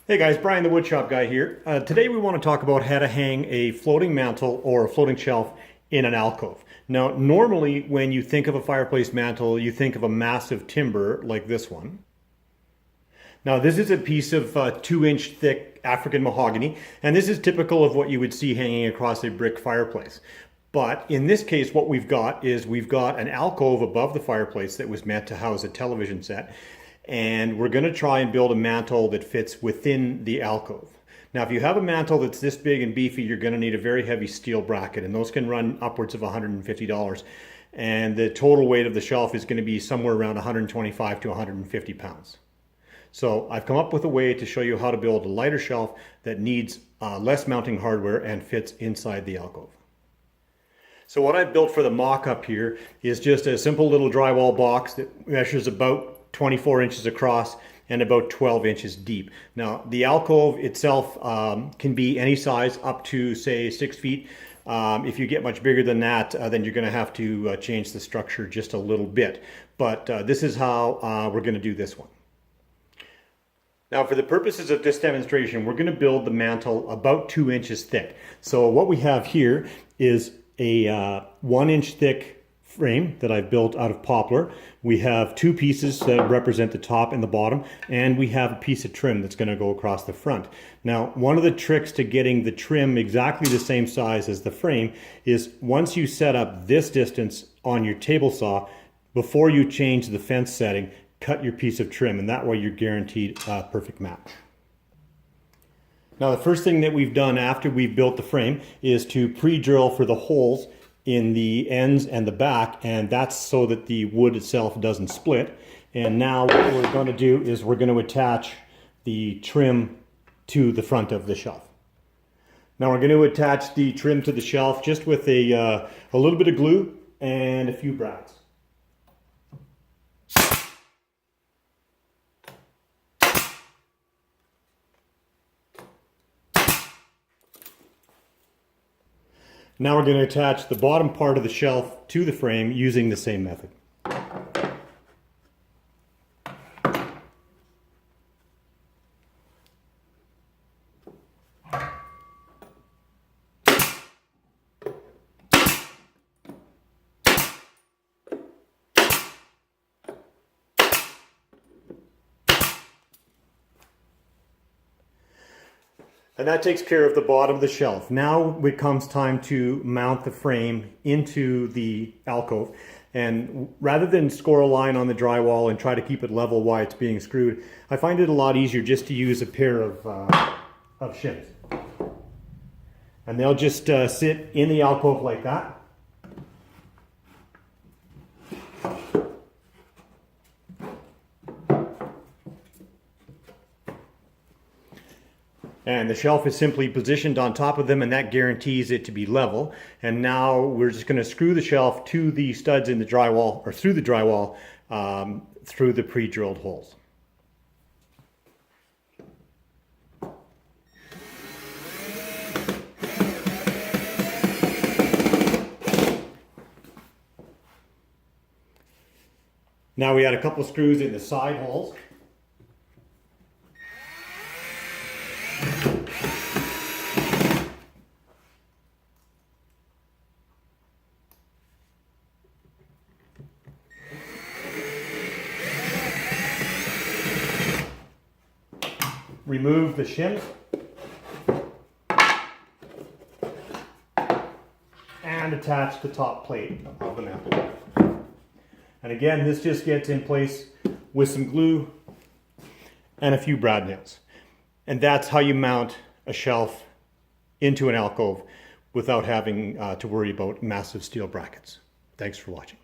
Hey guys, Brian the Woodshop guy here. Today we want to talk about how to hang a floating mantle or a floating shelf in an alcove. Now, normally when you think of a fireplace mantle, you think of a massive timber like this one. Now, this is a piece of 2-inch thick African mahogany, and this is typical of what you would see hanging across a brick fireplace. But in this case, what we've got is we've got an alcove above the fireplace that was meant to house a television set. And we're going to try and build a mantle that fits within the alcove. Now, if you have a mantle that's this big and beefy, you're going to need a very heavy steel bracket, and those can run upwards of $150. And the total weight of the shelf is going to be somewhere around 125 to 150 pounds. So I've come up with a way to show you how to build a lighter shelf that needs less mounting hardware and fits inside the alcove. So what I've built for the mock-up here is just a simple little drywall box that measures about 24 inches across and about 12 inches deep. Now, the alcove itself can be any size up to, say, 6 feet. If you get much bigger than that, then you're going to have to change the structure just a little bit. But this is how we're going to do this one. Now, for the purposes of this demonstration, we're going to build the mantle about 2 inches thick. So what we have here is a 1-inch thick frame that I've built out of poplar. We have two pieces that represent the top and the bottom, and we have a piece of trim that's going to go across the front. Now, one of the tricks to getting the trim exactly the same size as the frame is once you set up this distance on your table saw, before you change the fence setting, cut your piece of trim, and that way you're guaranteed a perfect match. Now, the first thing that we've done after we've built the frame is to pre-drill for the holes in the ends and the back, and that's so that the wood itself doesn't split. And now what we're going to do is we're going to attach the trim to the front of the shelf. Now we're going to attach the trim to the shelf just with a little bit of glue and a few brads. Now we're going to attach the bottom part of the shelf to the frame using the same method. And that takes care of the bottom of the shelf. Now it comes time to mount the frame into the alcove. And rather than score a line on the drywall and try to keep it level while it's being screwed, I find it a lot easier just to use a pair of shims. And they'll just sit in the alcove like that. And the shelf is simply positioned on top of them, and that guarantees it to be level. And now we're just going to screw the shelf to the studs in the drywall, or through the drywall, through the pre-drilled holes. Now we add a couple screws in the side holes. Remove the shims and attach the top plate of the mantle. And again, this just gets in place with some glue and a few brad nails. And that's how you mount a shelf into an alcove without having to worry about massive steel brackets. Thanks for watching.